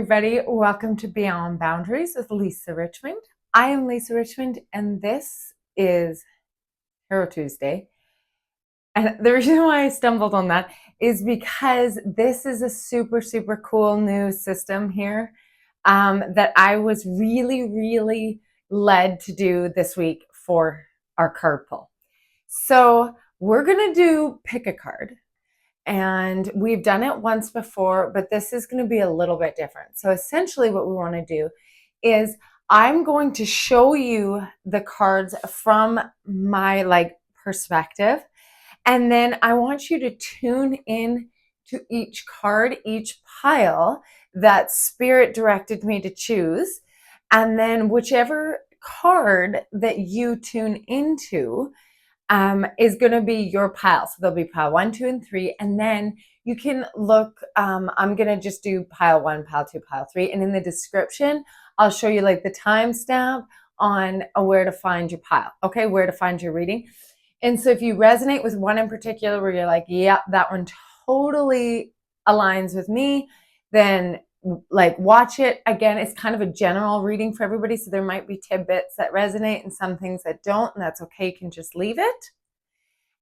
everybody. Welcome to Beyond Boundaries with Lisa Richmond. I am Lisa Richmond, and this is Hero Tuesday. And the reason why I stumbled on that is because this is a super, super cool new system here that I was really led to do this week for our card pull. So we're going to do pick a card. And we've done it once before, but this is going to be a little bit different. So essentially what we want to do is I'm going to show you the cards from my perspective. And then I want you to tune in to each card, each pile that Spirit directed me to choose. And then whichever card that you tune into, is going to be your pile. So there'll be pile 1, 2, and 3. And then you can look, I'm going to just do pile 1, pile 2, pile 3. And in the description, I'll show you like the timestamp on where to find your pile. Okay, where to find your reading. And so if you resonate with one in particular where you're like, yeah, that one totally aligns with me, then like watch it. Again, it's kind of a general reading for everybody, so there might be tidbits that resonate and some things that don't, and that's okay. You can just leave it.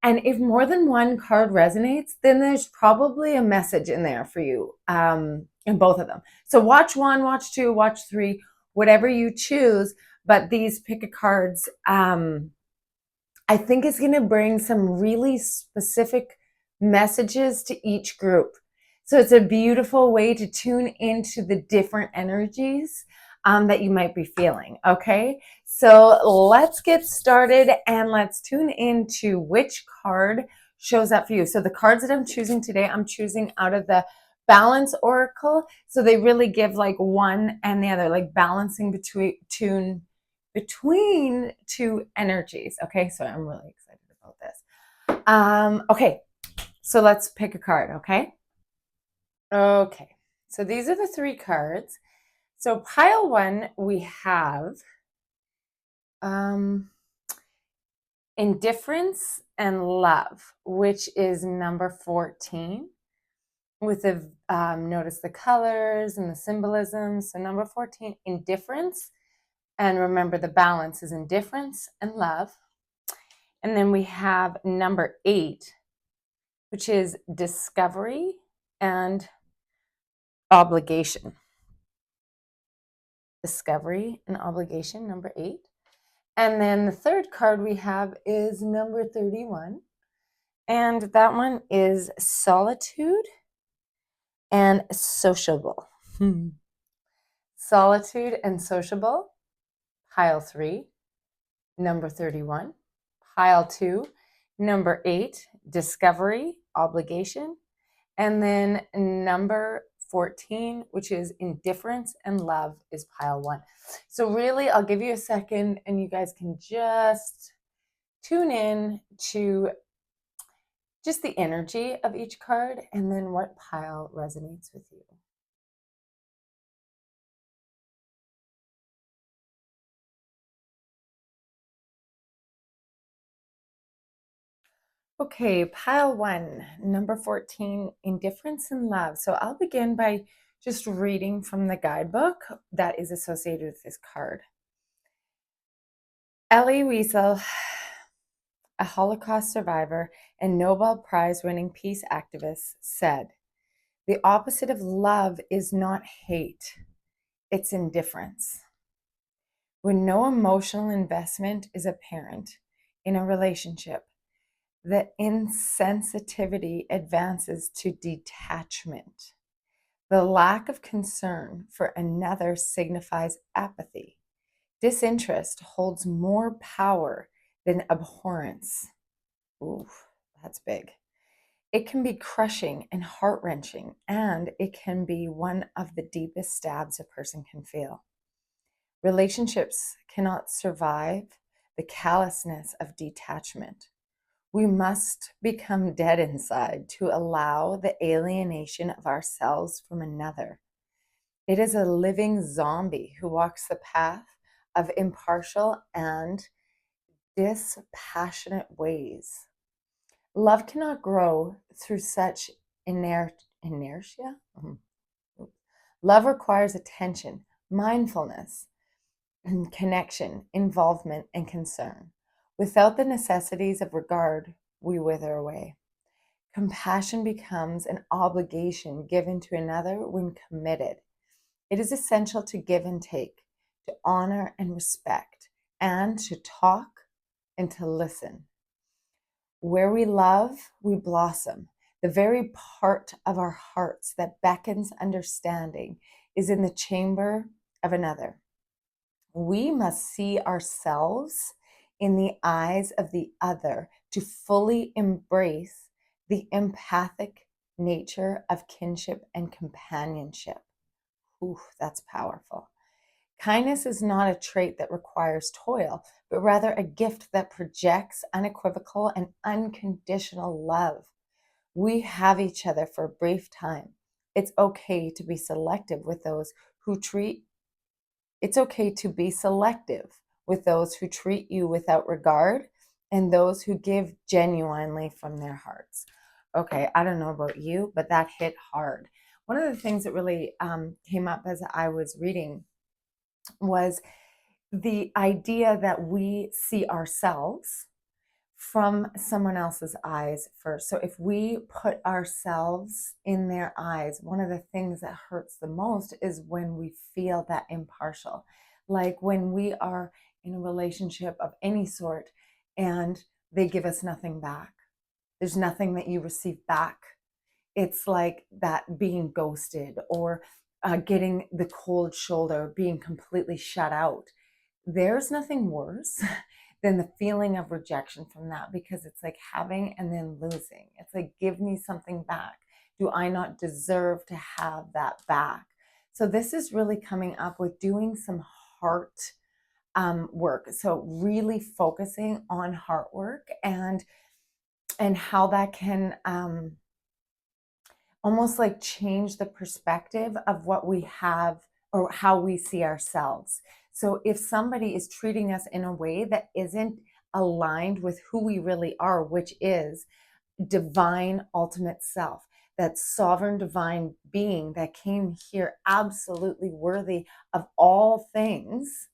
And if more than one card resonates, then there's probably a message in there for you in both of them. So watch 1, watch 2, watch 3, whatever you choose. But these pick a cards, I think is going to bring some really specific messages to each group. So it's a beautiful way to tune into the different energies that you might be feeling. Okay, so let's get started and let's tune into which card shows up for you. So the cards that I'm choosing today, I'm choosing out of the Balance Oracle. So they really give like one and the other, like balancing between two energies. Okay, so I'm really excited about this. Okay, so let's pick a card. Okay, so these are the 3 cards. So pile 1, we have Indifference and Love, which is number 14. With the notice the colors and the symbolism. So number 14, Indifference. And remember, the balance is indifference and love. And then we have number 8, which is Discovery and Obligation. Discovery and Obligation, number 8. And then the third card we have is number 31. And that one is Solitude and Sociable. Solitude and Sociable, pile 3, number 31. Pile 2, number 8, Discovery, Obligation. And then number 14, which is Indifference and Love, is pile 1. So really, I'll give you a second and you guys can just tune in to just the energy of each card and then what pile resonates with you. Okay, pile 1, number 14, Indifference and Love. So I'll begin by just reading from the guidebook that is associated with this card. Elie Wiesel, a Holocaust survivor and Nobel Prize-winning peace activist, said, "The opposite of love is not hate, it's indifference. When no emotional investment is apparent in a relationship, the insensitivity advances to detachment. The lack of concern for another signifies apathy. Disinterest holds more power than abhorrence." Ooh, that's big. "It can be crushing and heart-wrenching, and it can be one of the deepest stabs a person can feel. Relationships cannot survive the callousness of detachment. We must become dead inside to allow the alienation of ourselves from another. It is a living zombie who walks the path of impartial and dispassionate ways. Love cannot grow through such inertia. Love requires attention, mindfulness, and connection, involvement, and concern. Without the necessities of regard, we wither away. Compassion becomes an obligation given to another when committed. It is essential to give and take, to honor and respect, and to talk and to listen. Where we love, we blossom. The very part of our hearts that beckons understanding is in the chamber of another. We must see ourselves in the eyes of the other to fully embrace the empathic nature of kinship and companionship. Ooh, that's powerful. Kindness is not a trait that requires toil, but rather a gift that projects unequivocal and unconditional love. We have each other for a brief time. It's okay to be selective with those who treat you without regard and those who give genuinely from their hearts. Okay, I don't know about you, but that hit hard. One of the things that really came up as I was reading was the idea that we see ourselves from someone else's eyes first. So if we put ourselves in their eyes, one of the things that hurts the most is when we feel that impartial. Like when we are in a relationship of any sort and they give us nothing back. There's nothing that you receive back. It's like that being ghosted or getting the cold shoulder, being completely shut out. There's nothing worse than the feeling of rejection from that, because it's like having and then losing. It's like, give me something back. Do I not deserve to have that back? So this is really coming up with doing some heart work. So really focusing on heart work and how that can almost like change the perspective of what we have or how we see ourselves. So if somebody is treating us in a way that isn't aligned with who we really are, which is divine ultimate self, that sovereign divine being that came here absolutely worthy of all things,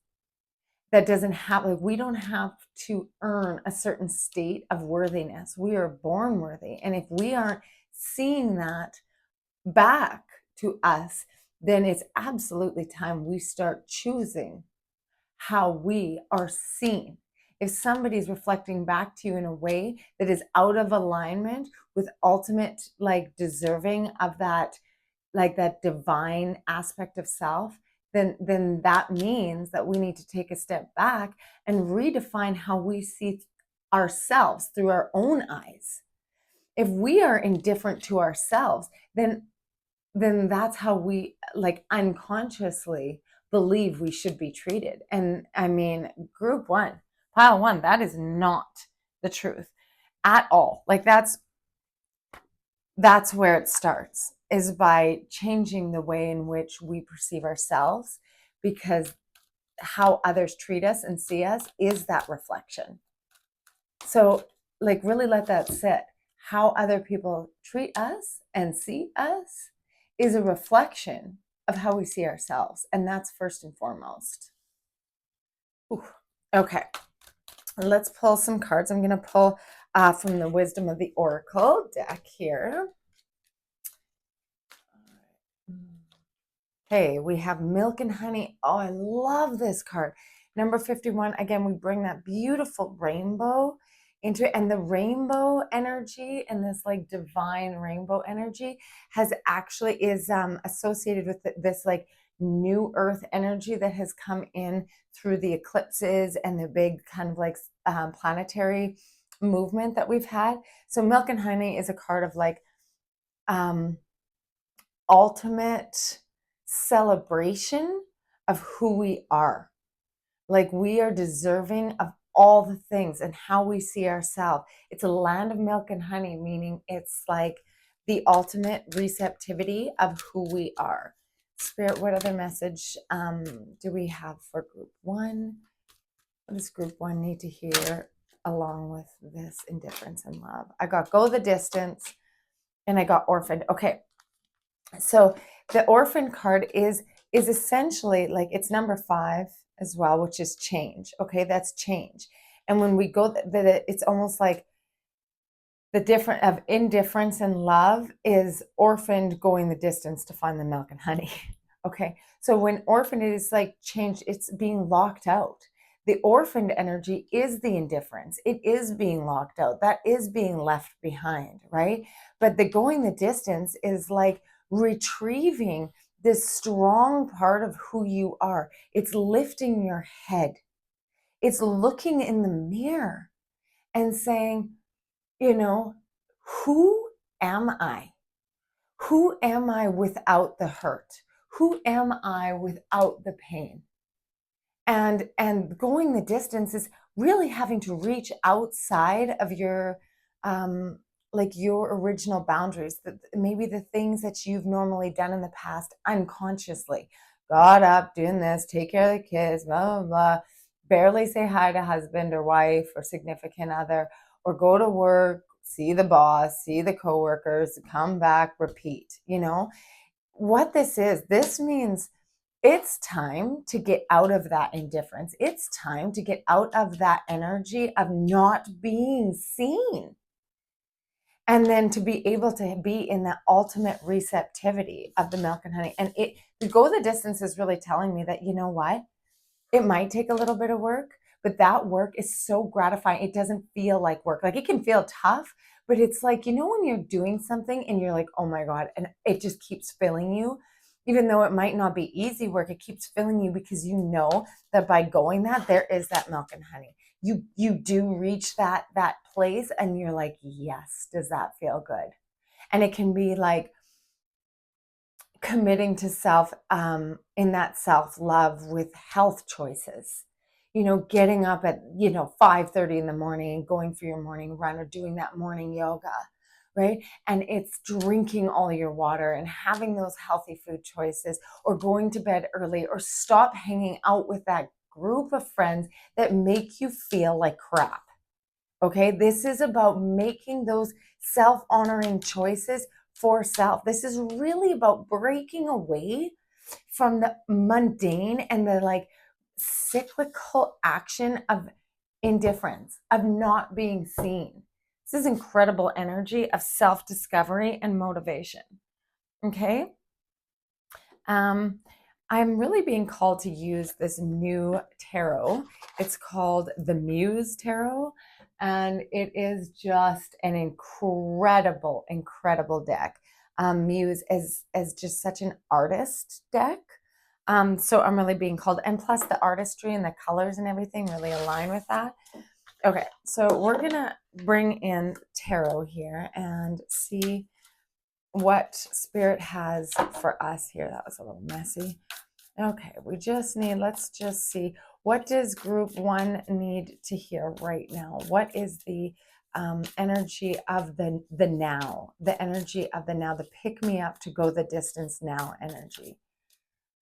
that doesn't have, like, we don't have to earn a certain state of worthiness. We are born worthy. And if we aren't seeing that back to us, then it's absolutely time we start choosing how we are seen. If somebody's reflecting back to you in a way that is out of alignment with ultimate, like, deserving of that, like that divine aspect of self, then that means that we need to take a step back and redefine how we see ourselves through our own eyes. If we are indifferent to ourselves, then that's how we, like, unconsciously believe we should be treated. And I mean, group one, pile one, that is not the truth at all. Like that's where it starts, is by changing the way in which we perceive ourselves, because how others treat us and see us is that reflection. So, like, really let that sit. How other people treat us and see us is a reflection of how we see ourselves. And that's first and foremost. Ooh. Okay, let's pull some cards. I'm going to pull from the Wisdom of the Oracle deck here. Okay, we have Milk and Honey. Oh, I love this card. Number 51, again, we bring that beautiful rainbow into it. And the rainbow energy and this like divine rainbow energy is associated with this like new earth energy that has come in through the eclipses and the big kind of like planetary movement that we've had. So Milk and Honey is a card of like ultimate celebration of who we are. Like, we are deserving of all the things and how we see ourselves. It's a land of milk and honey, meaning it's like the ultimate receptivity of who we are. Spirit, what other message do we have for group one? What does group one need to hear along with this indifference and love? I got go the distance and I got orphaned. Okay. So The orphan card is essentially like, it's number 5 as well, which is change. Okay, that's change. And when we go, it's almost like the difference of indifference and love is orphaned going the distance to find the milk and honey. Okay, so when orphaned is like change, it's being locked out. The orphaned energy is the indifference. It is being locked out. That is being left behind, right? But the going the distance is like retrieving this strong part of who you are. It's lifting your head. It's looking in the mirror and saying, who am I? Who am I without the hurt? Who am I without the pain? And going the distance is really having to reach outside of your like your original boundaries, maybe the things that you've normally done in the past unconsciously. Got up, doing this, take care of the kids, blah, blah, blah. Barely say hi to husband or wife or significant other, or go to work, see the boss, see the coworkers, come back, repeat. What this means it's time to get out of that indifference. It's time to get out of that energy of not being seen. And then to be able to be in that ultimate receptivity of the milk and honey. And to go the distance is really telling me that, you know what? It might take a little bit of work, but that work is so gratifying. It doesn't feel like work. Like, it can feel tough, but it's like, when you're doing something and you're like, oh my God, and it just keeps filling you, even though it might not be easy work, it keeps filling you because you know that by going that, there is that milk and honey. You do reach that place and you're like, yes, does that feel good? And it can be like committing to self in that self-love with health choices, getting up at 5:30 in the morning and going for your morning run or doing that morning yoga, right? And it's drinking all your water and having those healthy food choices, or going to bed early, or stop hanging out with that group of friends that make you feel like crap. Okay, this is about making those self-honoring choices for self. This is really about breaking away from the mundane and the like cyclical action of indifference, of not being seen. This is incredible energy of self-discovery and motivation. Okay. I'm really being called to use this new tarot. It's called the Muse Tarot, and it is just an incredible, incredible deck. Muse is just such an artist deck. So I'm really being called, and plus the artistry and the colors and everything really align with that. Okay, so we're gonna bring in tarot here and see what Spirit has for us here. That was a little messy. Okay, let's just see, what does group 1 need to hear right now? What is the energy of the now, the energy of the now, the pick me up to go the distance now energy?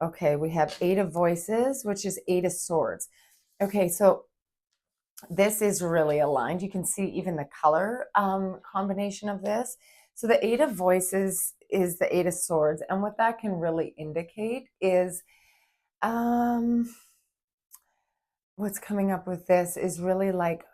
Okay, we have 8 of Voices, which is 8 of Swords. Okay, so this is really aligned. You can see even the color combination of this. So the 8 of Voices is the 8 of Swords. And what that can really indicate is what's coming up with this is really like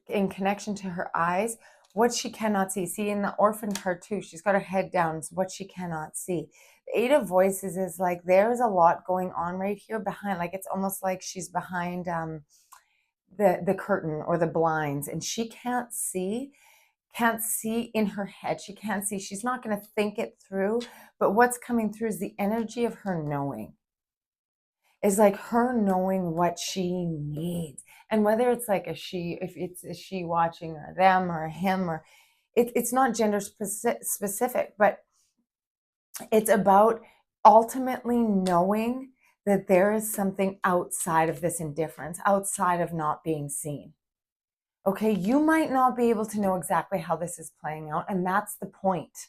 in connection to her eyes, what she cannot see. See, in the orphan card too, she's got her head down, so what she cannot see. The 8 of Voices is like there's a lot going on right here behind, like it's almost like she's behind the curtain or the blinds, and she can't see in her head. She can't see. She's not going to think it through, but what's coming through is the energy of her knowing. Is like her knowing what she needs. And whether it's like if it's a she watching, or them or him, or it's not gender specific, but it's about ultimately knowing that there is something outside of this indifference, outside of not being seen. Okay, you might not be able to know exactly how this is playing out, and that's the point,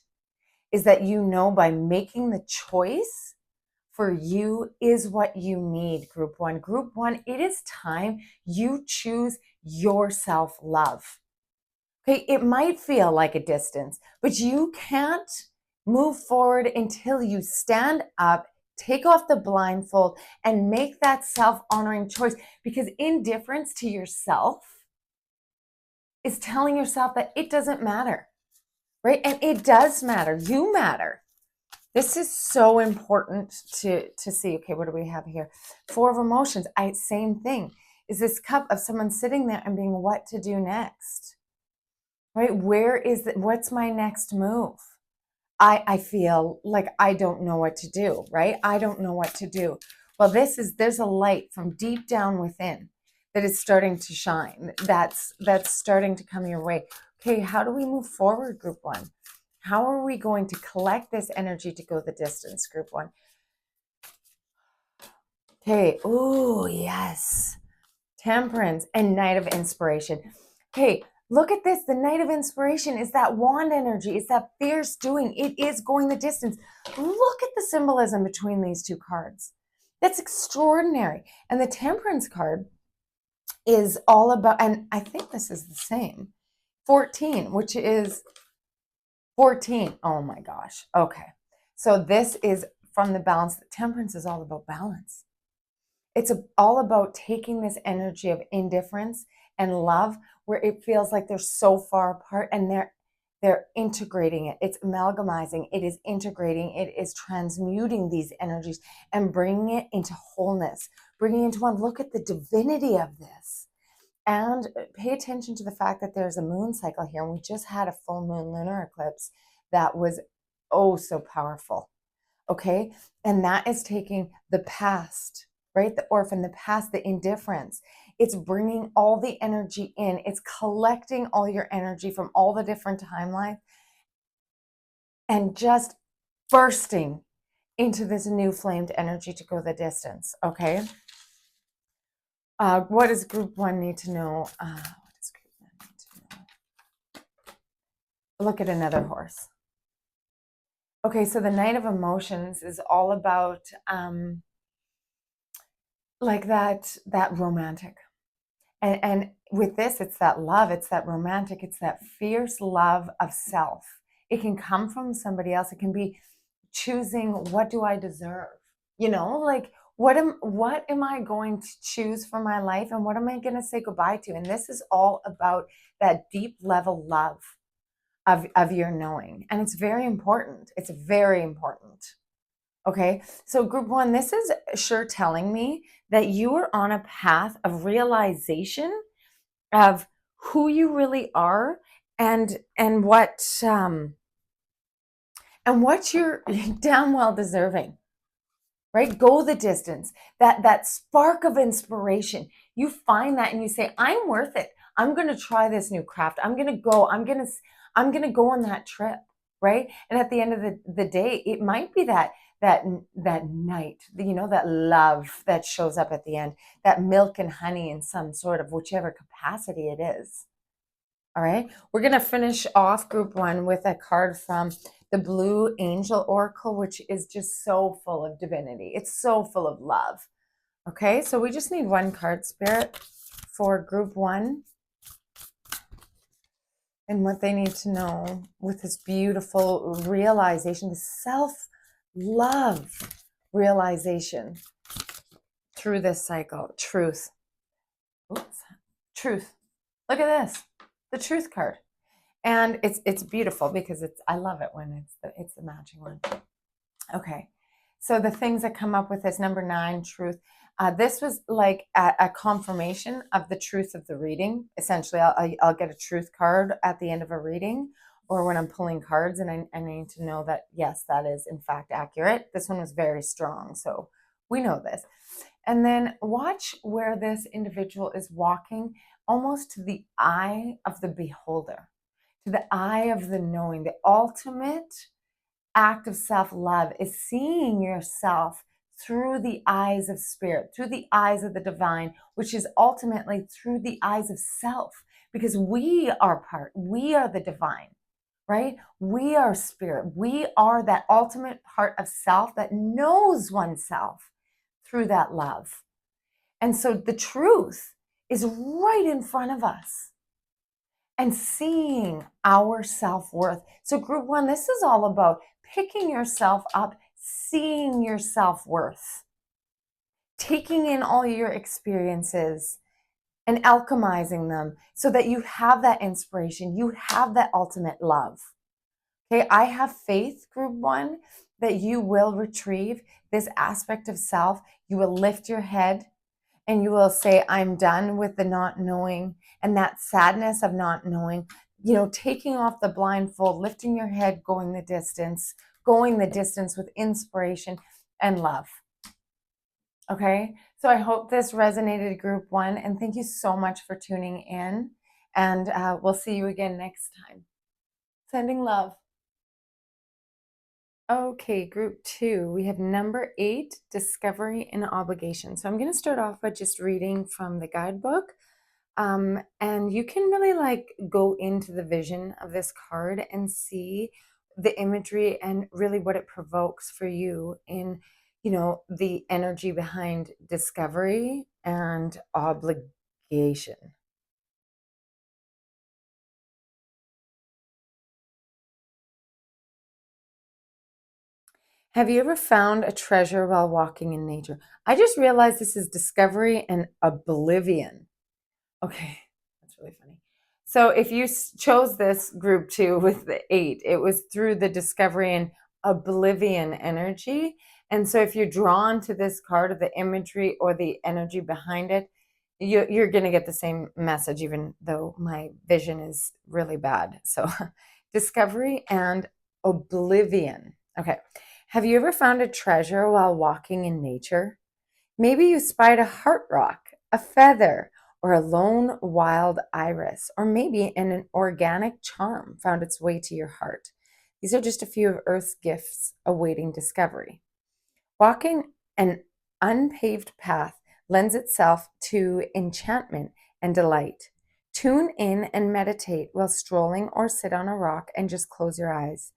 is that by making the choice for you is what you need, group 1. Group 1, it is time you choose your self-love. Okay, it might feel like a distance, but you can't Move forward until you stand up, take off the blindfold, and make that self-honoring choice, because indifference to yourself is telling yourself that it doesn't matter, right? And it does matter. You matter. This is so important to see. Okay, what do we have here? Four of emotions. Same thing. Is this cup of someone sitting there and being, what to do next? Right? What's my next move? I feel like I don't know what to do, right? I don't know what to do. Well, there's a light from deep down within that is starting to shine. That's starting to come your way. Okay, how do we move forward, group one? How are we going to collect this energy to go the distance, group one? Okay, oh, yes. Temperance and Knight of Inspiration. Okay, look at this. The Knight of Inspiration is that wand energy. It's that fierce doing. It is going the distance. Look at the symbolism between these two cards. That's extraordinary. And the Temperance card is all about, and I think this is the same, 14, which is 14. Oh my gosh. Okay. So this is from the balance. Temperance is all about balance. It's all about taking this energy of indifference and love, where it feels like they're so far apart, and they're integrating it. It's amalgamizing. It is integrating. It is transmuting these energies and bringing it into wholeness, bringing it into one. Look at the divinity of this. And pay attention to the fact that there's a moon cycle here. And we just had a full moon lunar eclipse that was oh so powerful. Okay. And that is taking the past, right? The orphan, the past, the indifference. It's bringing all the energy in. It's collecting all your energy from all the different timelines and just bursting into this new flamed energy to go the distance. Okay. What does group one need to know? What does group one need to know? Look at another horse. Okay, so the Knight of Emotions is all about like that romantic. And with this, it's that love, it's that romantic, it's that fierce love of self. It can come from somebody else. It can be choosing, what do I deserve? You know, like what am I going to choose for my life, and what am I going to say goodbye to? And this is all about that deep level love of your knowing. And it's very important. It's very important. Okay, so group one, this is sure telling me that you are on a path of realization of who you really are, and what you're damn well deserving. Right? Go the distance. That spark of inspiration. You find that and you say, I'm worth it. I'm going to try this new craft. I'm going to go on that trip, right? And at the end of the day, it might be that night, you know, that love that shows up at the end, that milk and honey in some sort of whichever capacity it is. All right. We're going to finish off group one with a card from the Blue Angel Oracle, which is just so full of divinity. It's so full of love. Okay. So we just need one card, Spirit, for group one, and what they need to know with this beautiful realization, the self-love realization through this cycle. Truth. Oops. Truth. Look at this. The Truth card. And it's beautiful because I love it when it's the matching one. Okay. So the things that come up with this, number 9, truth. This was like a confirmation of the truth of the reading. Essentially, I'll get a truth card at the end of a reading, or when I'm pulling cards, and I need to know that, yes, that is in fact accurate. This one was very strong, so we know this. And then watch where this individual is walking almost to the eye of the beholder, to the eye of the knowing. The ultimate act of self-love is seeing yourself through the eyes of spirit, through the eyes of the divine, which is ultimately through the eyes of self, because we are the divine, right? We are spirit. We are that ultimate part of self that knows oneself through that love. And so the truth is right in front of us. and seeing our self-worth. So group one, this is all about picking yourself up, seeing your self-worth, taking in all your experiences and alchemizing them so that you have that inspiration, you have that ultimate love. Okay, I have faith, group one, that you will retrieve this aspect of self. You will lift your head and you will say, I'm done with the not knowing and that sadness of not knowing. You know, taking off the blindfold, lifting your head, going the distance with inspiration and love. Okay, so I hope this resonated, group one, and thank you so much for tuning in. And we'll see you again next time. Sending love. Okay, group two, we have number 8, discovery and obligation. So I'm going to start off by just reading from the guidebook. And you can really like go into the vision of this card and see the imagery and really what it provokes for you in, you know, the energy behind discovery and obligation. Have you ever found a treasure while walking in nature? I just realized this is discovery and oblivion. Okay, that's really funny. So if you chose this group two with the 8, it was through the discovery and oblivion energy. And so if you're drawn to this card of the imagery or the energy behind it, you're going to get the same message, even though my vision is really bad. So discovery and oblivion. Okay. Have you ever found a treasure while walking in nature? Maybe you spied a heart rock, a feather, or a lone wild iris, or maybe an organic charm found its way to your heart. These are just a few of Earth's gifts awaiting discovery. Walking an unpaved path lends itself to enchantment and delight. Tune in and meditate while strolling or sit on a rock and just close your eyes.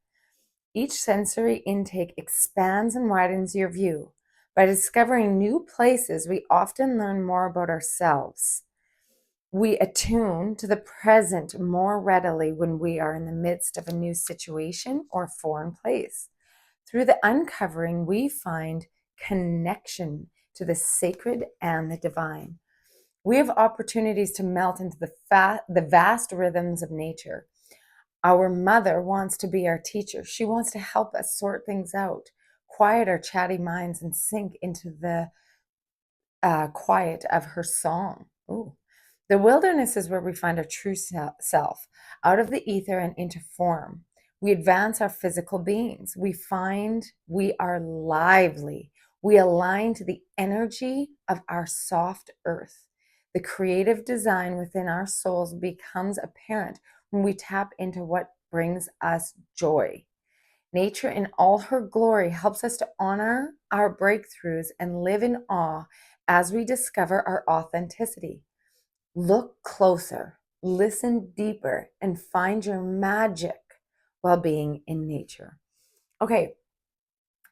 Each sensory intake expands and widens your view. By discovering new places, we often learn more about ourselves. We attune to the present more readily when we are in the midst of a new situation or foreign place. Through the uncovering, we find connection to the sacred and the divine. We have opportunities to melt into the vast rhythms of nature. Our mother wants to be our teacher. She wants to help us sort things out, quiet our chatty minds, and sink into the quiet of her song. Ooh. The wilderness is where we find our true self, out of the ether and into form. We advance our physical beings. We find we are lively. We align to the energy of our soft earth. The creative design within our souls becomes apparent when we tap into what brings us joy. Nature in all her glory helps us to honor our breakthroughs and live in awe as we discover our authenticity. Look closer, listen deeper, and find your magic while being in nature. Okay,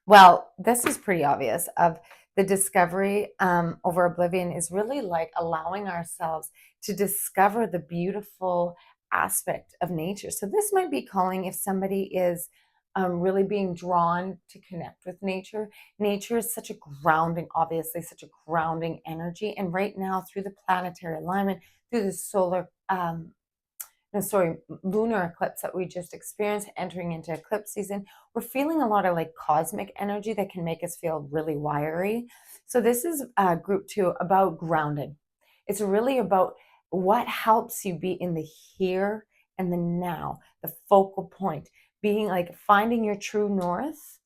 well, this is pretty obvious of the discovery over oblivion is really like allowing ourselves to discover the beautiful aspect of nature. So this might be calling if somebody is really being drawn to connect with nature. Nature is such a grounding, obviously, such a grounding energy. And right now, through the planetary alignment, through the lunar eclipse that we just experienced, entering into eclipse season, we're feeling a lot of like cosmic energy that can make us feel really wiry. So this is group two about grounding. It's really about what helps you be in the here and the now, the focal point, being like finding your true north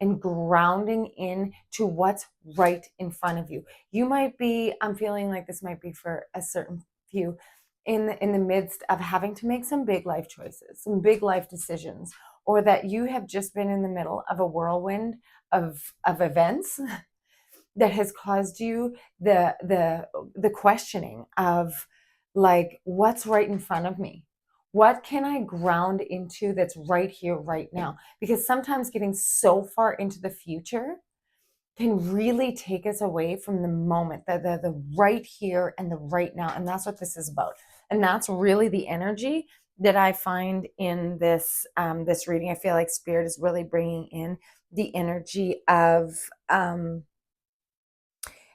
and grounding in to what's right in front of you. You might be, I'm feeling like this might be for a certain few, in the midst of having to make some big life choices, some big life decisions, or that you have just been in the middle of a whirlwind of events that has caused you the questioning of like, what's right in front of me? What can I ground into that's right here, right now? Because sometimes getting so far into the future can really take us away from the moment, the right here and the right now. And that's what this is about. And that's really the energy that I find in this reading. I feel like Spirit is really bringing in the energy of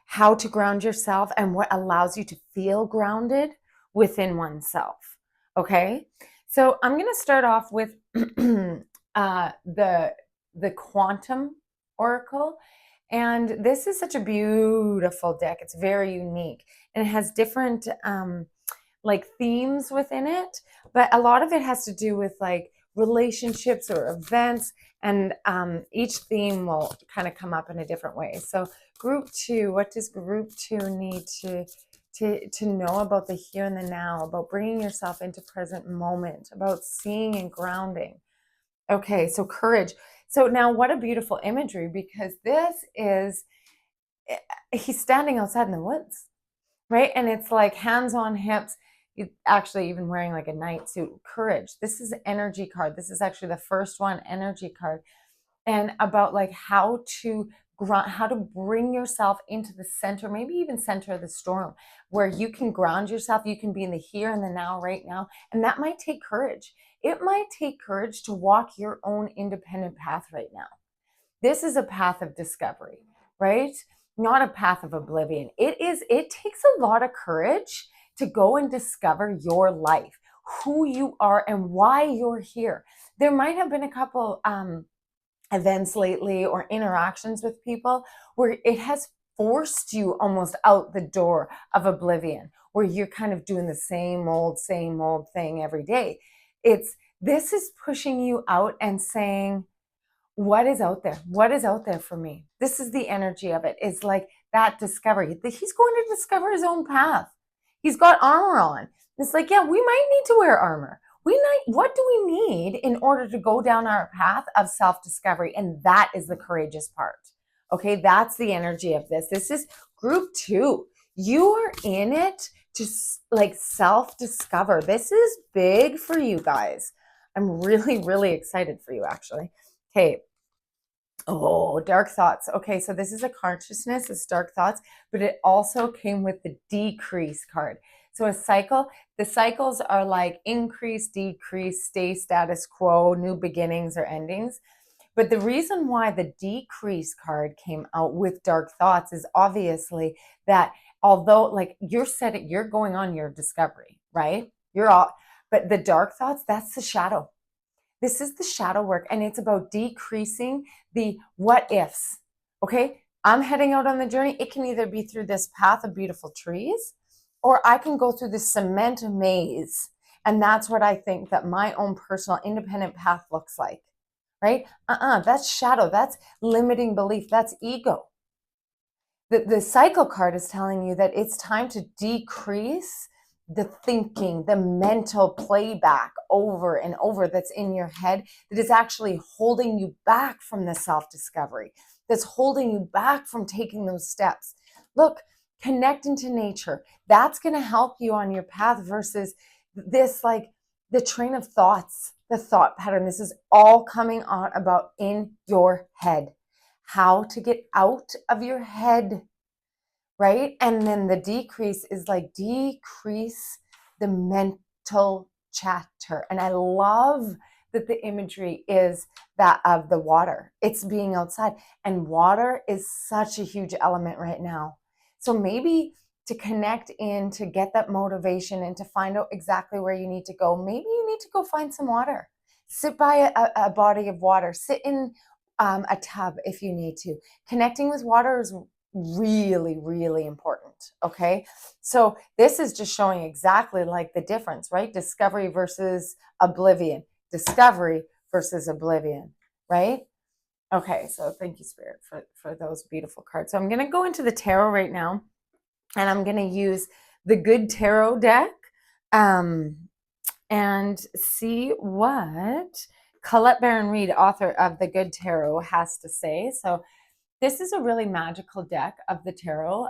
how to ground yourself and what allows you to feel grounded within oneself. Okay, so I'm going to start off with the quantum oracle, and this is such a beautiful deck. It's very unique, and it has different like themes within it, but a lot of it has to do with like relationships or events, and each theme will kind of come up in a different way. So group 2, what does group 2 need to know about the here and the now, about bringing yourself into present moment, about seeing and grounding? Okay, so courage. So now what a beautiful imagery, because this is, he's standing outside in the woods, right? And it's like hands on hips, actually even wearing like a night suit. Courage. This is an energy card. This is actually the first one, energy card. And about like how to bring yourself into the center, maybe even center of the storm, where you can ground yourself. You can be in the here and the now, right now. And that might take courage. It might take courage to walk your own independent path right now. This is a path of discovery, right? Not a path of oblivion. It takes a lot of courage to go and discover your life, who you are and why you're here. There might have been a couple events lately or interactions with people where it has forced you almost out the door of oblivion, where you're kind of doing the same old thing every day. This is pushing you out and saying, what is out there? What is out there for me? This is the energy of it. It's like that discovery. He's going to discover his own path. He's got armor on. It's like, yeah, we might need to wear armor. What do we need in order to go down our path of self-discovery? And that is the courageous part. Okay, that's the energy of this. This is group 2. You are in it to like self-discover. This is big for you guys. I'm really, really excited for you, actually. Okay. Oh, dark thoughts. Okay, so this is a consciousness, it's dark thoughts, but it also came with the decrease card. So a cycle, the cycles are like increase, decrease, stay status quo, new beginnings or endings. But the reason why the decrease card came out with dark thoughts is obviously that although like you're going on your discovery, right? But the dark thoughts, that's the shadow. This is the shadow work, and it's about decreasing the what ifs. Okay, I'm heading out on the journey. It can either be through this path of beautiful trees, or I can go through this cement maze. And that's what I think that my own personal independent path looks like, right? That's shadow. That's limiting belief. That's ego. The cycle card is telling you that it's time to decrease the thinking, the mental playback over and over that's in your head that is actually holding you back from the self-discovery, that's holding you back from taking those steps. Look, connect into nature. That's going to help you on your path versus this, like the train of thoughts, the thought pattern. This is all coming on about in your head. How to get out of your head, right? And then the decrease is like decrease the mental chatter. And I love that the imagery is that of the water. It's being outside, and water is such a huge element right now. So maybe to connect in, to get that motivation and to find out exactly where you need to go, maybe you need to go find some water. Sit by a body of water. Sit in a tub if you need to. Connecting with water is really, really important. Okay. So this is just showing exactly like the difference, right? Discovery versus oblivion, discovery versus oblivion, right? Okay. So thank you, Spirit, for those beautiful cards. So I'm going to go into the tarot right now, and I'm going to use the Good Tarot deck and see what Colette Baron-Reid, author of the Good Tarot, has to say. So this is a really magical deck of the tarot.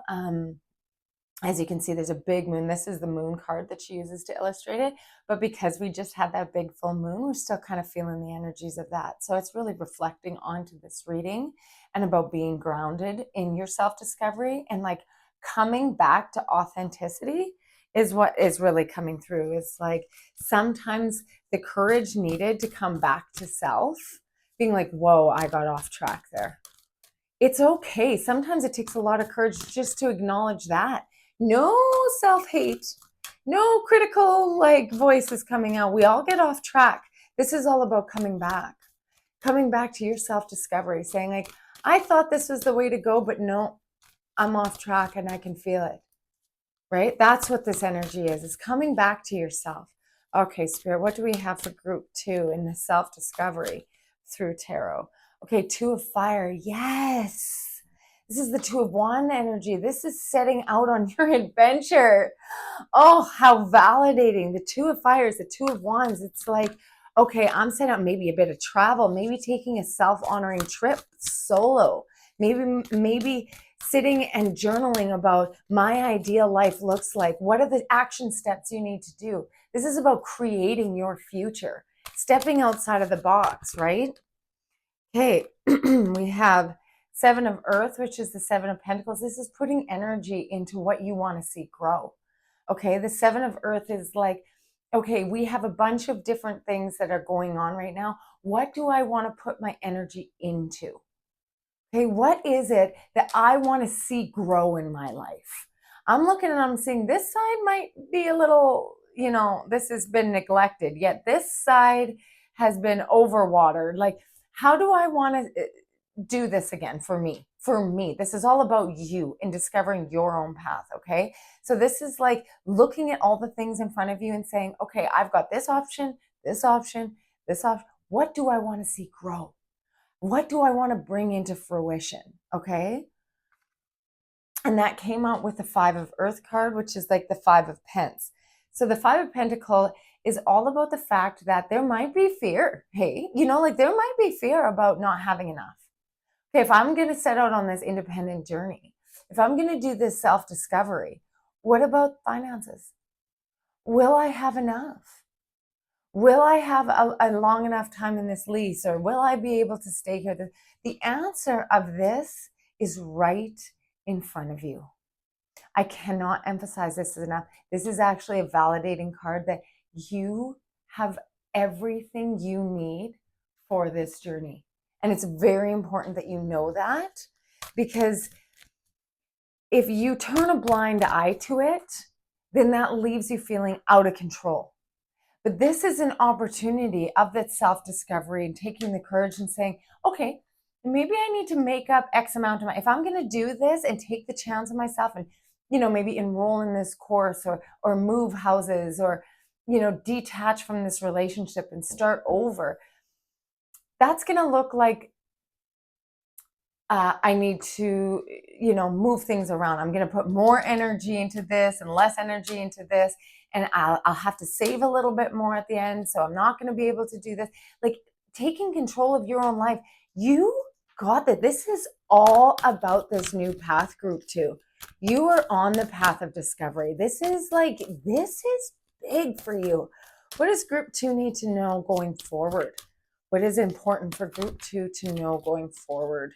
As you can see, there's a big moon. This is the moon card that she uses to illustrate it. But because we just had that big full moon, we're still kind of feeling the energies of that. So it's really reflecting onto this reading and about being grounded in your self-discovery and like coming back to authenticity is what is really coming through. It's like sometimes the courage needed to come back to self, being like, whoa, I got off track there. It's okay. Sometimes it takes a lot of courage just to acknowledge that. No self-hate, no critical like voices coming out. We all get off track. This is all about coming back to your self-discovery, saying like, I thought this was the way to go, but no, I'm off track and I can feel it, right? That's what this energy is coming back to yourself. Okay, Spirit, what do we have for group 2 in the self-discovery through tarot? Okay, 2 of fire. Yes. This is the 2 of wand energy. This is setting out on your adventure. Oh, how validating. The 2 of fires, the 2 of wands. It's like, okay, I'm setting out maybe a bit of travel, maybe taking a self-honoring trip solo, maybe sitting and journaling about my ideal life looks like. What are the action steps you need to do? This is about creating your future, stepping outside of the box, right? Okay, we have 7 of earth, which is the 7 of pentacles. This is putting energy into what you want to see grow. Okay, the 7 of earth is like, okay, we have a bunch of different things that are going on right now. What do I want to put my energy into? Okay, what is it that I want to see grow in my life? I'm looking and I'm seeing this side might be a little, this has been neglected, yet this side has been overwatered. Like, how do I want to do this again for me? For me, this is all about you and discovering your own path, okay? So this is like looking at all the things in front of you and saying, okay, I've got this option, this option, this option. What do I want to see grow? What do I want to bring into fruition? Okay. And that came out with the 5 of earth card, which is like the 5 of pence. So the 5 of pentacle is all about the fact that there might be fear. Hey, like there might be fear about not having enough. Okay, if I'm going to set out on this independent journey, if I'm going to do this self-discovery, what about finances? Will I have enough? Will I have a long enough time in this lease, or will I be able to stay here? The answer of this is right in front of you. I cannot emphasize this enough. This is actually a validating card that you have everything you need for this journey. And it's very important that you know that, because if you turn a blind eye to it, then that leaves you feeling out of control. But this is an opportunity of that self-discovery and taking the courage and saying, okay, maybe I need to make up X amount of money. If I'm going to do this and take the chance on myself and, maybe enroll in this course or move houses or, detach from this relationship and start over, that's going to look like I need to, move things around. I'm going to put more energy into this and less energy into this. And I'll have to save a little bit more at the end. So I'm not going to be able to do this. Like taking control of your own life. You got that. This is all about this new path, group 2. You are on the path of discovery. This is big for you. What does group 2 need to know going forward? What is important for group 2 to know going forward?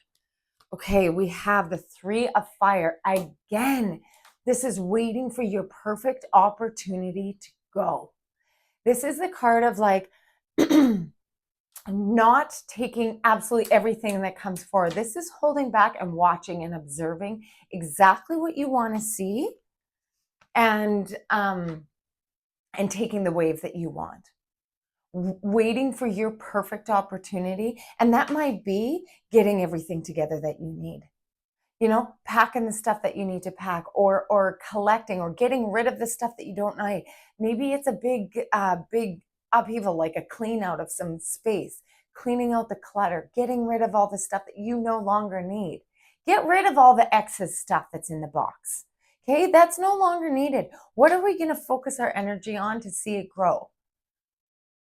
Okay, we have the 3 of fire. Again, this is waiting for your perfect opportunity to go. This is the card of like not taking absolutely everything that comes forward. This is holding back and watching and observing exactly what you want to see and taking the wave that you want. Waiting for your perfect opportunity. And that might be getting everything together that you need. Packing the stuff that you need to pack, or collecting, or getting rid of the stuff that you don't need. Maybe it's a big upheaval, like a clean out of some space, cleaning out the clutter, getting rid of all the stuff that you no longer need. Get rid of all the excess stuff that's in the box. Okay, that's no longer needed. What are we going to focus our energy on to see it grow?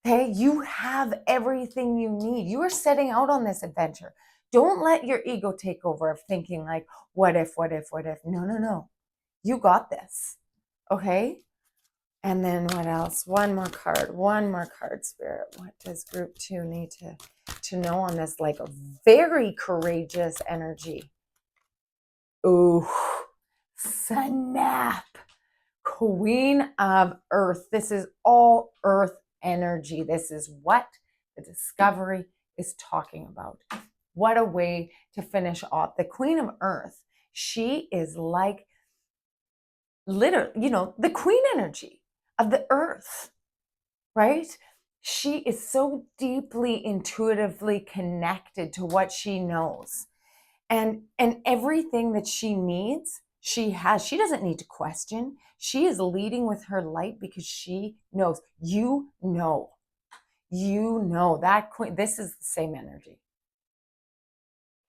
Okay, you have everything you need. You are setting out on this adventure. Don't let your ego take over of thinking like, what if? No. You got this. Okay? And then what else? One more card, Spirit. What does group 2 need to know on this? Like a very courageous energy. Ooh, snap. Queen of Earth. This is all Earth energy. This is what the discovery is talking about. What a way to finish off. The Queen of Earth, she is like literally, the queen energy of the earth, right? She is so deeply intuitively connected to what she knows. And everything that she needs, she has. She doesn't need to question. She is leading with her light because she knows. That queen. This is the same energy.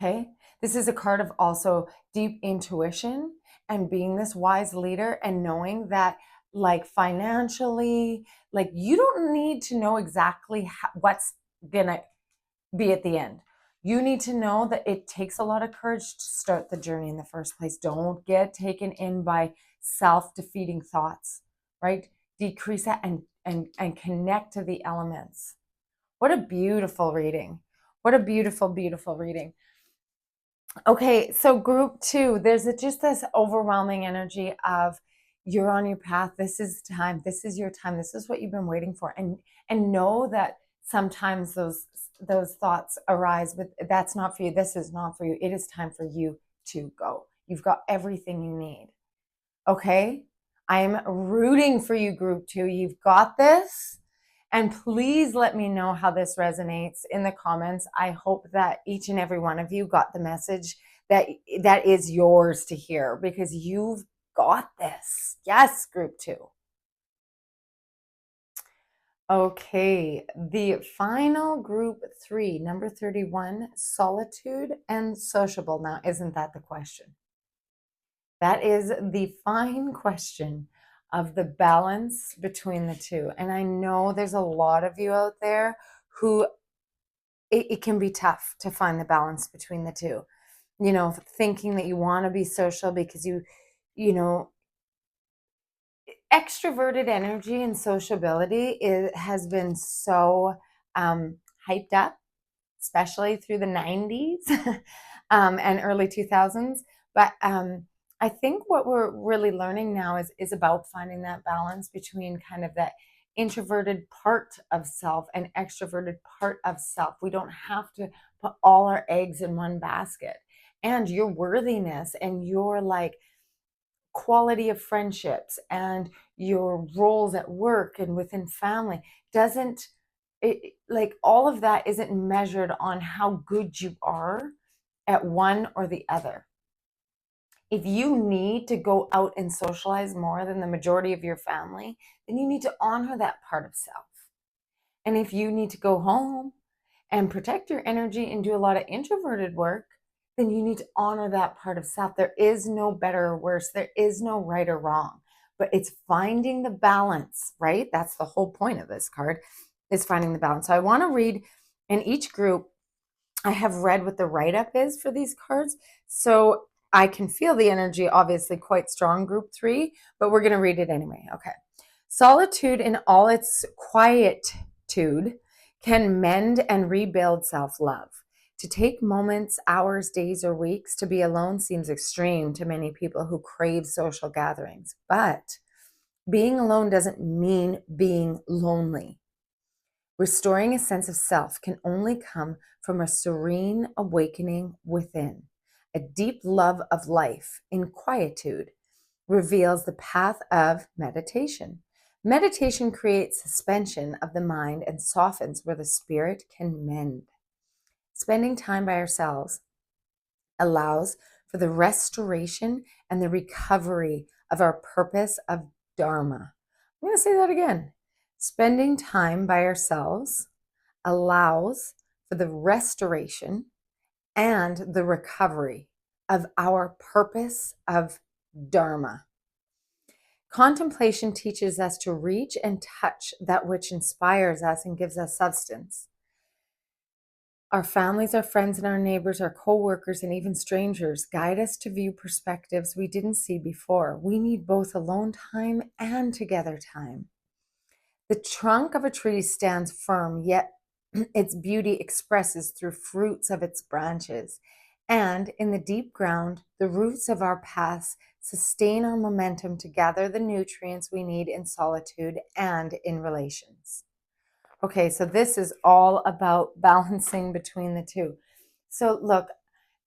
Okay. This is a card of also deep intuition and being this wise leader and knowing that, like, financially, like, you don't need to know exactly what's gonna be at the end. You need to know that it takes a lot of courage to start the journey in the first place. Don't get taken in by self-defeating thoughts, right? Decrease that and connect to the elements. What a beautiful reading. What a beautiful, beautiful reading. Okay, so group 2, there's just this overwhelming energy of you're on your path. This is time. This is your time. This is what you've been waiting for. And know that sometimes those thoughts arise, but that's not for you. This is not for you. It is time for you to go. You've got everything you need. Okay? I'm rooting for you, group 2. You've got this. And please let me know how this resonates in the comments. I hope that each and every one of you got the message that is yours to hear, because you've got this. Yes, group 2. Okay, the final group 3, number 31, solitude and sociable. Now, isn't that the question? That is the fine question of the balance between the two. And I know there's a lot of you out there who it can be tough to find the balance between the two. Thinking that you want to be social because extroverted energy and sociability has been so hyped up, especially through the 90s and early 2000s. But I think what we're really learning now is about finding that balance between kind of that introverted part of self and extroverted part of self. We don't have to put all our eggs in one basket. And your worthiness and your like quality of friendships and your roles at work and within family doesn't like all of that isn't measured on how good you are at one or the other. If you need to go out and socialize more than the majority of your family, then you need to honor that part of self. And if you need to go home and protect your energy and do a lot of introverted work, then you need to honor that part of self. There is no better or worse. There is no right or wrong, but it's finding the balance, right? That's the whole point of this card, is finding the balance. So I want to read in each group. I have read what the write-up is for these cards. So I can feel the energy, obviously quite strong, group 3, but we're going to read it anyway. Okay. Solitude in all its quietude can mend and rebuild self-love. To take moments, hours, days, or weeks to be alone seems extreme to many people who crave social gatherings. But being alone doesn't mean being lonely. Restoring a sense of self can only come from a serene awakening within. A deep love of life in quietude reveals the path of meditation. Meditation creates suspension of the mind and softens where the spirit can mend. Spending time by ourselves allows for the restoration and the recovery of our purpose of Dharma. I'm going to say that again. Spending time by ourselves allows for the restoration and the recovery of our purpose of Dharma. Contemplation teaches us to reach and touch that which inspires us and gives us substance. Our families, our friends, and our neighbors, our co-workers, and even strangers guide us to view perspectives we didn't see before. We need both alone time and together time. The trunk of a tree stands firm, yet its beauty expresses through fruits of its branches. And in the deep ground, the roots of our past sustain our momentum to gather the nutrients we need in solitude and in relations. Okay, so this is all about balancing between the two. So look,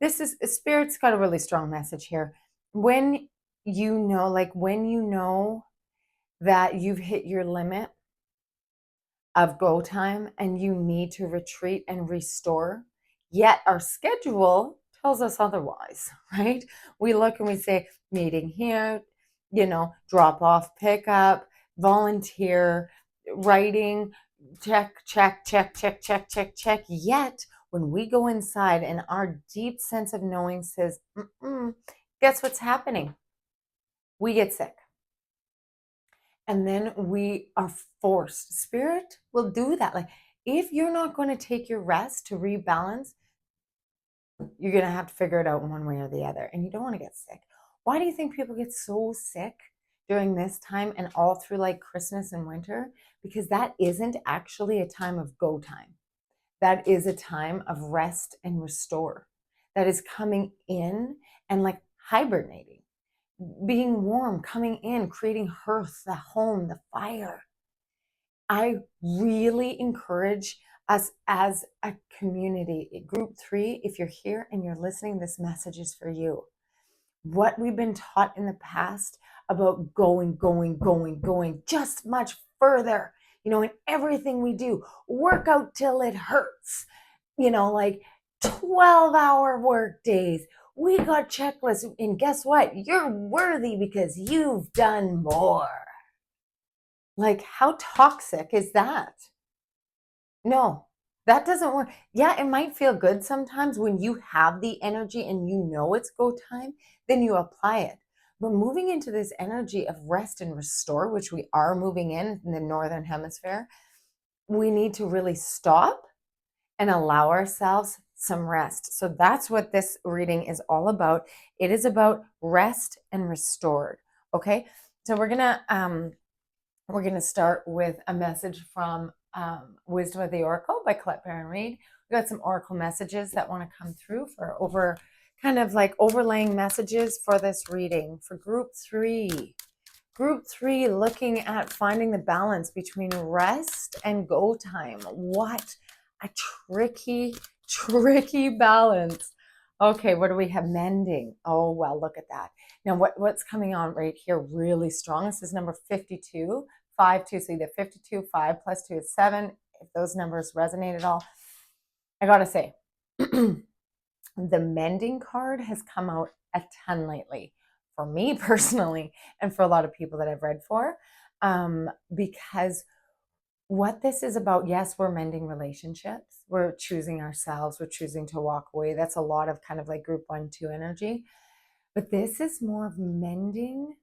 this is Spirit's got a really strong message here. When you know, when you know that you've hit your limit of go time and you need to retreat and restore, yet our schedule tells us otherwise, right? We look and we say, meeting here, drop off, pick up, volunteer, writing, check, check, check, check, check, check, check. Yet when we go inside and our deep sense of knowing says, guess what's happening? We get sick. And then we are forced. Spirit will do that. Like, if you're not going to take your rest to rebalance, you're going to have to figure it out in one way or the other. And you don't want to get sick. Why do you think people get so sick during this time and all through like Christmas and winter? Because that isn't actually a time of go time. That is a time of rest and restore. That is coming in and like hibernating, being warm, coming in, creating hearth, the home, the fire. I really encourage us as a community, group 3, if you're here and you're listening, this message is for you. What we've been taught in the past about going, just much further, in everything we do, work out till it hurts, like 12-hour work days. We got checklists, and guess what? You're worthy because you've done more. Like, how toxic is that? No, that doesn't work. Yeah, it might feel good sometimes when you have the energy and you know it's go time, then you apply it. But moving into this energy of rest and restore, which we are moving in the Northern Hemisphere, we need to really stop and allow ourselves some rest. So that's what this reading is all about. It is about rest and restored. Okay, so we're gonna start with a message from Wisdom of the Oracle by Colette Baron Reid. We got some Oracle messages that want to come through for overlaying messages for this reading for group 3. Group 3, looking at finding the balance between rest and go time. What a tricky balance. Okay, what do we have? Mending. Oh, well, look at that. Now, what's coming on right here really strong? This is number 52, 5, 2. So either 52, 5 plus 2 is 7. If those numbers resonate at all, I got to say, the mending card has come out a ton lately. For me personally, and for a lot of people that I've read for, because what this is about, yes, we're mending relationships. We're choosing ourselves. We're choosing to walk away. That's a lot of kind of like group 1, 2 energy. But this is more of mending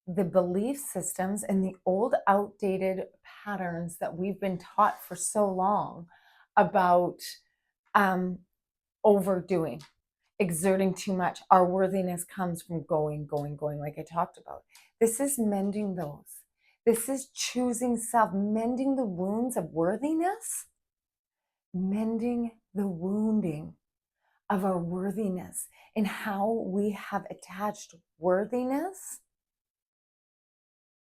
the belief systems and the old outdated patterns that we've been taught for so long about overdoing, exerting too much. Our worthiness comes from going, like I talked about. This is mending those. This is choosing self, mending the wounds of worthiness, mending the wounding of our worthiness and how we have attached worthiness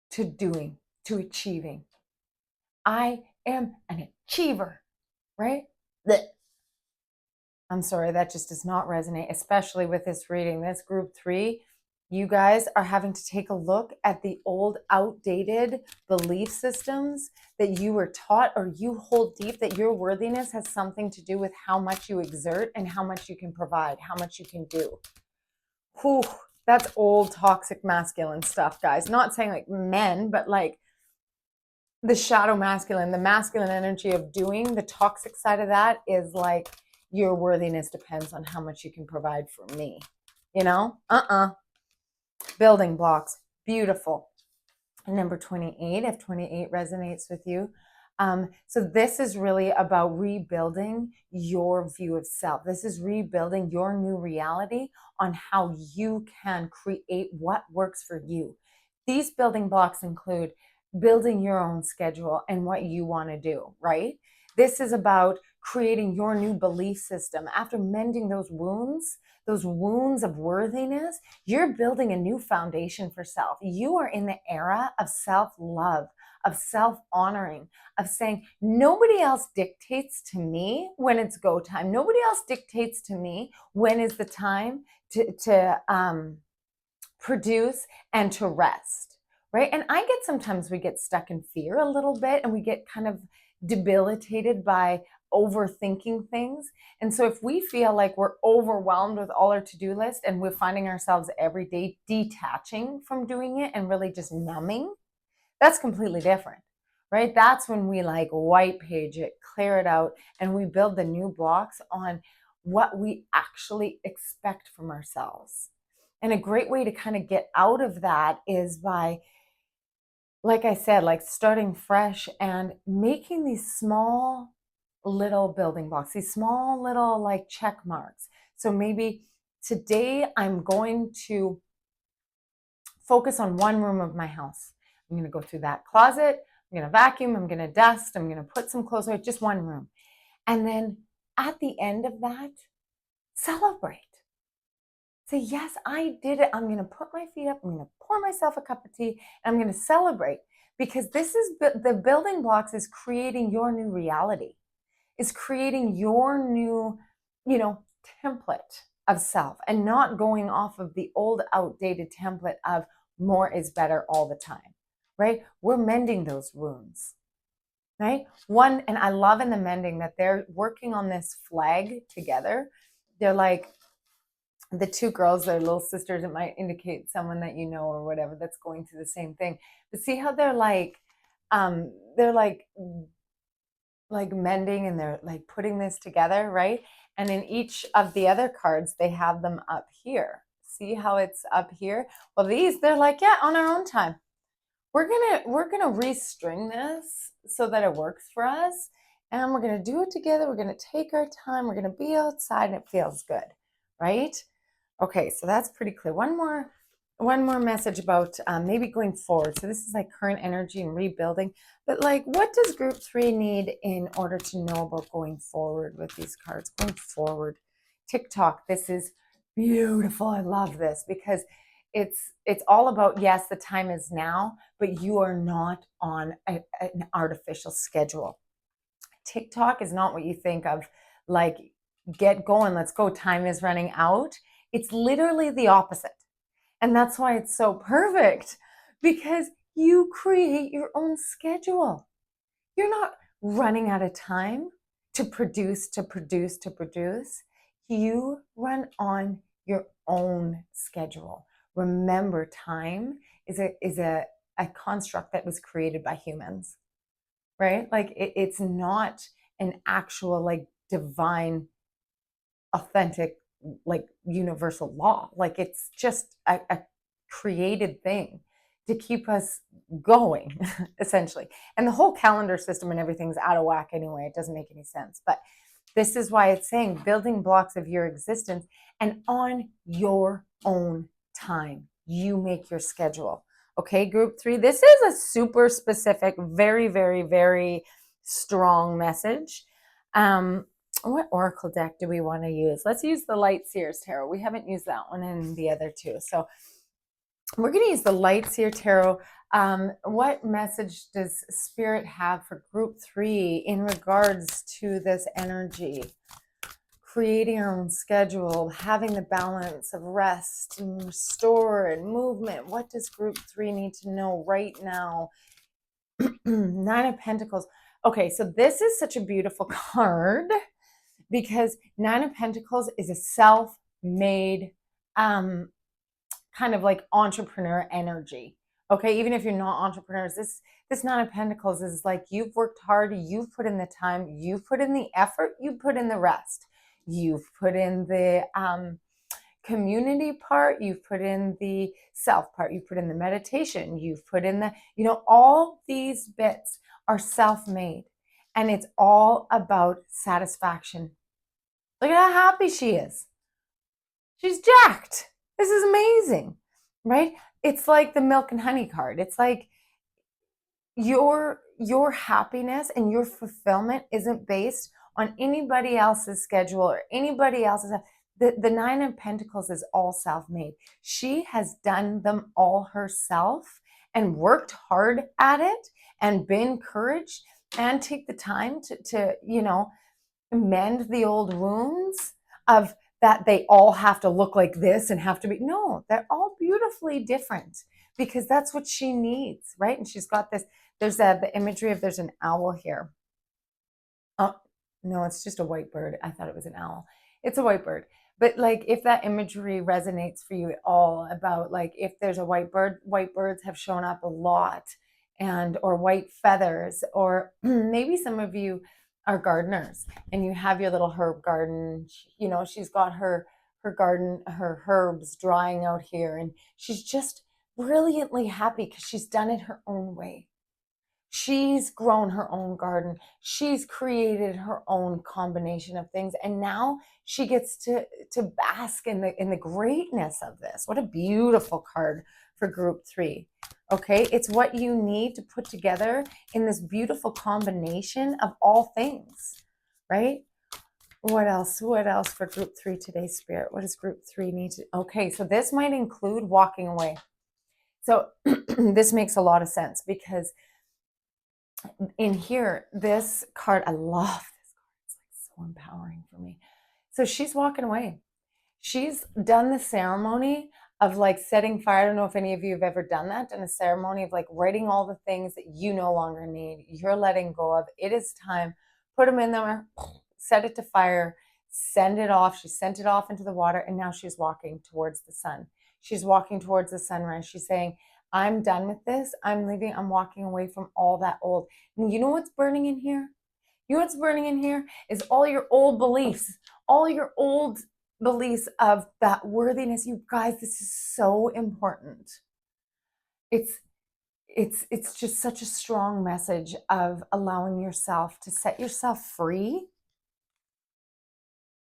to doing, to achieving. I am an achiever, right? I'm sorry, that just does not resonate, especially with this reading. This group 3, you guys are having to take a look at the old outdated belief systems that you were taught or you hold deep, that your worthiness has something to do with how much you exert and how much you can provide, how much you can do. Whew, that's old toxic masculine stuff, guys. Not saying like men, but like the shadow masculine, the masculine energy of doing, the toxic side of that is like, your worthiness depends on how much you can provide for me. Building blocks. Beautiful. Number 28, if 28 resonates with you. So this is really about rebuilding your view of self. This is rebuilding your new reality on how you can create what works for you. These building blocks include building your own schedule and what you want to do, right? This is about creating your new belief system. After mending those wounds of worthiness, you're building a new foundation for self. You are in the era of self-love, of self-honoring, of saying, nobody else dictates to me when it's go time. Nobody else dictates to me when is the time to produce and to rest, right? And I get, sometimes we get stuck in fear a little bit, and we get kind of debilitated by overthinking things. And so if we feel like we're overwhelmed with all our to-do list, and we're finding ourselves every day detaching from doing it and really just numbing, that's completely different, right? That's when we like white page it, clear it out, and we build the new blocks on what we actually expect from ourselves. And a great way to kind of get out of that is by, like I said, like starting fresh and making these small little building blocks, these small little like check marks. So maybe today I'm going to focus on one room of my house. I'm going to go through that closet. I'm going to vacuum. I'm going to dust. I'm going to put some clothes away, just one room. And then at the end of that, celebrate. Say, yes, I did it. I'm going to put my feet up. I'm going to pour myself a cup of tea, and I'm going to celebrate, because this is the building blocks is creating your new reality, is creating your new, template of self, and not going off of the old outdated template of more is better all the time, right? We're mending those wounds, right? And I love in the mending that they're working on this flag together. They're like, the two girls, they're little sisters. It might indicate someone that you know or whatever that's going through the same thing. But see how they're like mending, and they're like putting this together, right? And in each of the other cards, they have them up here. See how it's up here? Well, they're like, yeah, on our own time. We're gonna restring this so that it works for us, and we're gonna do it together. We're gonna take our time. We're gonna be outside, and it feels good, right? Okay, so that's pretty clear. One more message about maybe going forward. So this is like current energy and rebuilding, but like, what does group 3 need in order to know about going forward with these cards? Going forward, TikTok. This is beautiful. I love this because it's all about, yes, the time is now, but you are not on an artificial schedule. TikTok is not what you think of, like, get going, let's go, time is running out. It's literally the opposite. And that's why it's so perfect, because you create your own schedule. You're not running out of time to produce. You run on your own schedule. Remember, time is a construct that was created by humans, right? Like it's not an actual like divine, authentic, like universal law. Like it's just a created thing to keep us going, essentially. And the whole calendar system and everything's out of whack anyway. It doesn't make any sense. But this is why it's saying building blocks of your existence, and on your own time. You make your schedule. Okay, group 3. This is a super specific, very, very, very strong message. What oracle deck do we want to use? Let's use the Light Seers Tarot. We haven't used that one in the other two. So we're going to use the Light Seer Tarot. What message does Spirit have for group 3 in regards to this energy? Creating our own schedule, having the balance of rest and restore and movement. What does group 3 need to know right now? 9 of Pentacles. Okay, so this is such a beautiful card, because 9 of Pentacles is a self-made kind of like entrepreneur energy. Okay, even if you're not entrepreneurs, this 9 of Pentacles is like, you've worked hard, you've put in the time, you've put in the effort, you put in the rest, you've put in the community part, you've put in the self part, you've put in the meditation, you've put in the, all these bits are self-made, and it's all about satisfaction. Look at how happy she is. She's jacked. This is amazing, right? It's like the milk and honey card. It's like, your happiness and your fulfillment isn't based on anybody else's schedule or anybody else's. The Nine of Pentacles is all self-made. She has done them all herself and worked hard at it and been encouraged and take the time to mend the old wounds of that they all have to look like this and have to be. No, they're all beautifully different because that's what she needs, right? And she's got this, there's the imagery of, there's an owl here. Oh, no, it's just a white bird. I thought it was an owl. It's a white bird. But like, if that imagery resonates for you at all about like, if there's a white bird, white birds have shown up a lot, and, or white feathers, or maybe some of you are gardeners and you have your little herb garden. You know, she's got her garden, her herbs drying out here, and she's just brilliantly happy because she's done it her own way. She's grown her own garden. She's created her own combination of things. And now she gets to bask in the greatness of this. What a beautiful card for group 3. Okay, it's what you need to put together in this beautiful combination of all things, right? What else? What else for group 3 today, Spirit? What does group 3 need to? Okay, so this might include walking away. So this makes a lot of sense because in here, this card, I love this card. It's like so empowering for me. So she's walking away. She's done the ceremony of like setting fire. I don't know if any of you have ever done that, done a ceremony of like writing all the things that you no longer need, you're letting go of. It is time. Put them in there, set it to fire, send it off. She sent it off into the water, and now she's walking towards the sun. She's walking towards the sunrise. She's saying, I'm done with this. I'm leaving. I'm walking away from all that old. And you know what's burning in here? You know what's burning in here is all your old beliefs, all your old beliefs of that worthiness. You guys, this is so important. It's just such a strong message of allowing yourself to set yourself free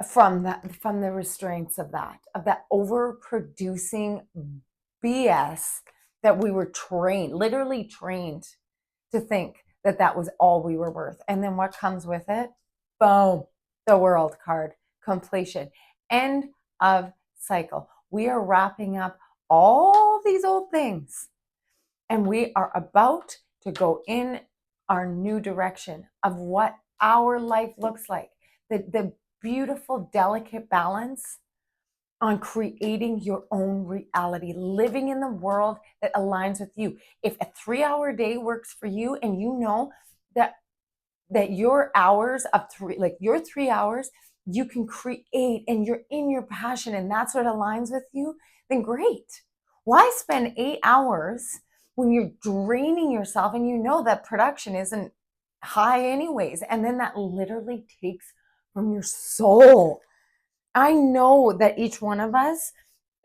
from the restraints of that overproducing BS that we were literally trained to think that was all we were worth. And then what comes with it? Boom, the World card, completion, end of cycle. We are wrapping up all these old things, and we are about to go in our new direction of what our life looks like. The beautiful, delicate balance on creating your own reality, living in the world that aligns with you. If a 3-hour day works for you, and you know that your hours of your 3 hours, you can create, and you're in your passion, and that's what aligns with you, then great. Why spend 8 hours when you're draining yourself and you know that production isn't high anyways? And then that literally takes from your soul. I know that each one of us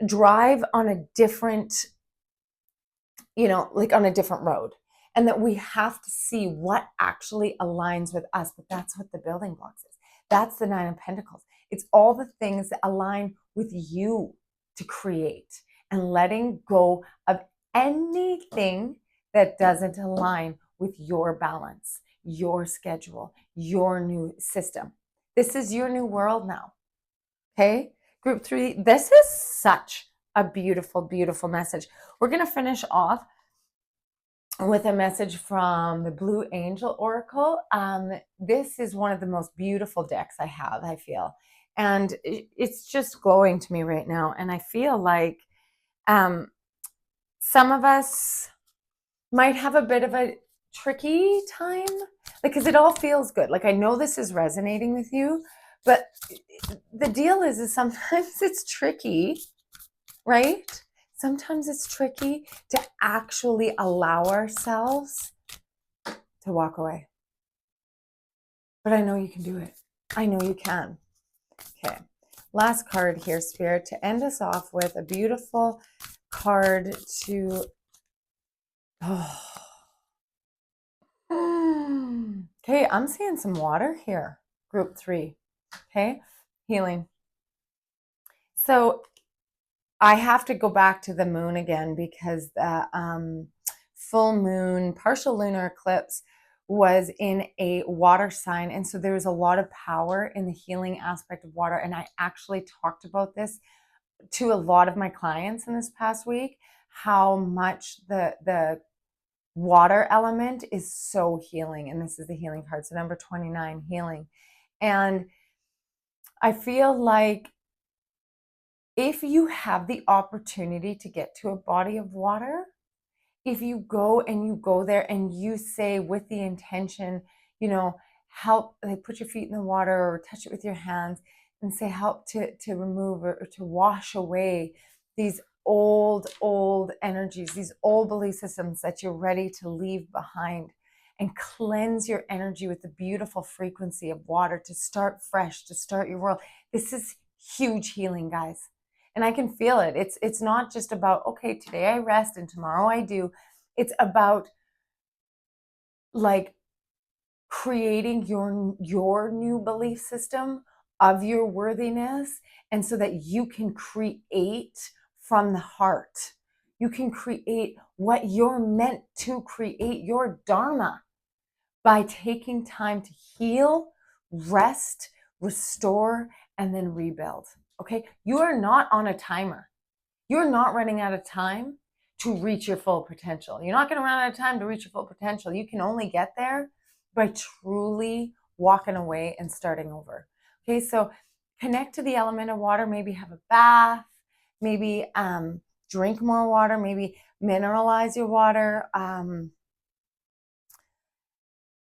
drive on a different, on a different road, and that we have to see what actually aligns with us. But that's what the building blocks is. That's the Nine of Pentacles. It's all the things that align with you to create, and letting go of anything that doesn't align with your balance, your schedule, your new system. This is your new world now. Okay, group 3, this is such a beautiful, beautiful message. We're going to finish off with a message from the Blue Angel Oracle. This is one of the most beautiful decks I have, I feel. And it's just glowing to me right now. And I feel like some of us might have a bit of a tricky time, because it all feels good. Like, I know this is resonating with you, but the deal is sometimes it's tricky, right? Sometimes it's tricky to actually allow ourselves to walk away. But I know you can do it. I know you can. Okay. Last card here, Spirit, to end us off with a beautiful card to... Okay, I'm seeing some water here. Group 3. Okay, healing. So I have to go back to the moon again, because the full moon, partial lunar eclipse was in a water sign. And so there was a lot of power in the healing aspect of water. And I actually talked about this to a lot of my clients in this past week, how much the water element is so healing. And this is the healing card. So number 29, healing. And I feel like if you have the opportunity to get to a body of water, if you go and you go there and you say with the intention, you know, help, like put your feet in the water or touch it with your hands and say help to remove or to wash away these old energies, these old belief systems that you're ready to leave behind, and cleanse your energy with the beautiful frequency of water to start fresh, to start your world. This is huge healing, guys. And I can feel it. It's not just about, okay, today I rest and tomorrow I do. It's about like creating your new belief system of your worthiness, and so that you can create from the heart. You can create what you're meant to create, your dharma, by taking time to heal, rest, restore, and then rebuild. Okay? You are not on a timer. You're not running out of time to reach your full potential. You're not going to run out of time to reach your full potential. You can only get there by truly walking away and starting over. Okay, so connect to the element of water. Maybe have a bath. Maybe drink more water. Maybe mineralize your water.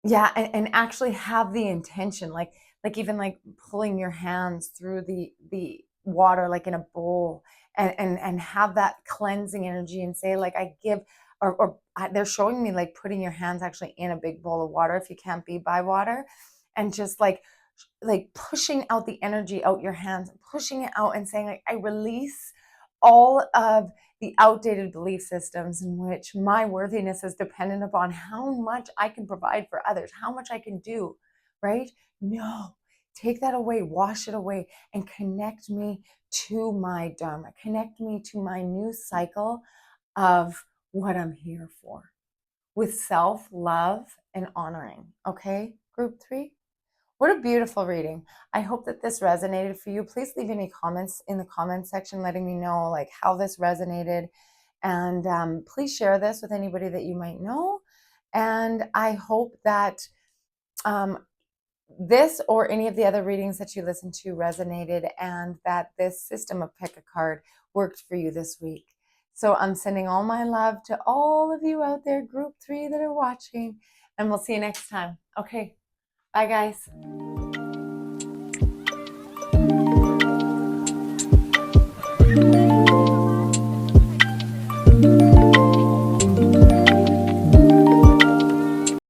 Yeah, and actually have the intention, like even like pulling your hands through the water, like in a bowl, and have that cleansing energy, and say like I give, or they're showing me like putting your hands actually in a big bowl of water if you can't be by water, and just like pushing out the energy out your hands, pushing it out and saying like I release all of the outdated belief systems in which my worthiness is dependent upon how much I can provide for others, how much I can do, right? No, take that away, wash it away, and connect me to my dharma, connect me to my new cycle of what I'm here for, with self-love and honoring. Okay, group 3? What a beautiful reading. I hope that this resonated for you. Please leave any comments in the comment section letting me know like how this resonated. And please share this with anybody that you might know. And I hope that this or any of the other readings that you listened to resonated, and that this system of pick a card worked for you this week. So I'm sending all my love to all of you out there, group 3 that are watching, and we'll see you next time. Okay, bye guys.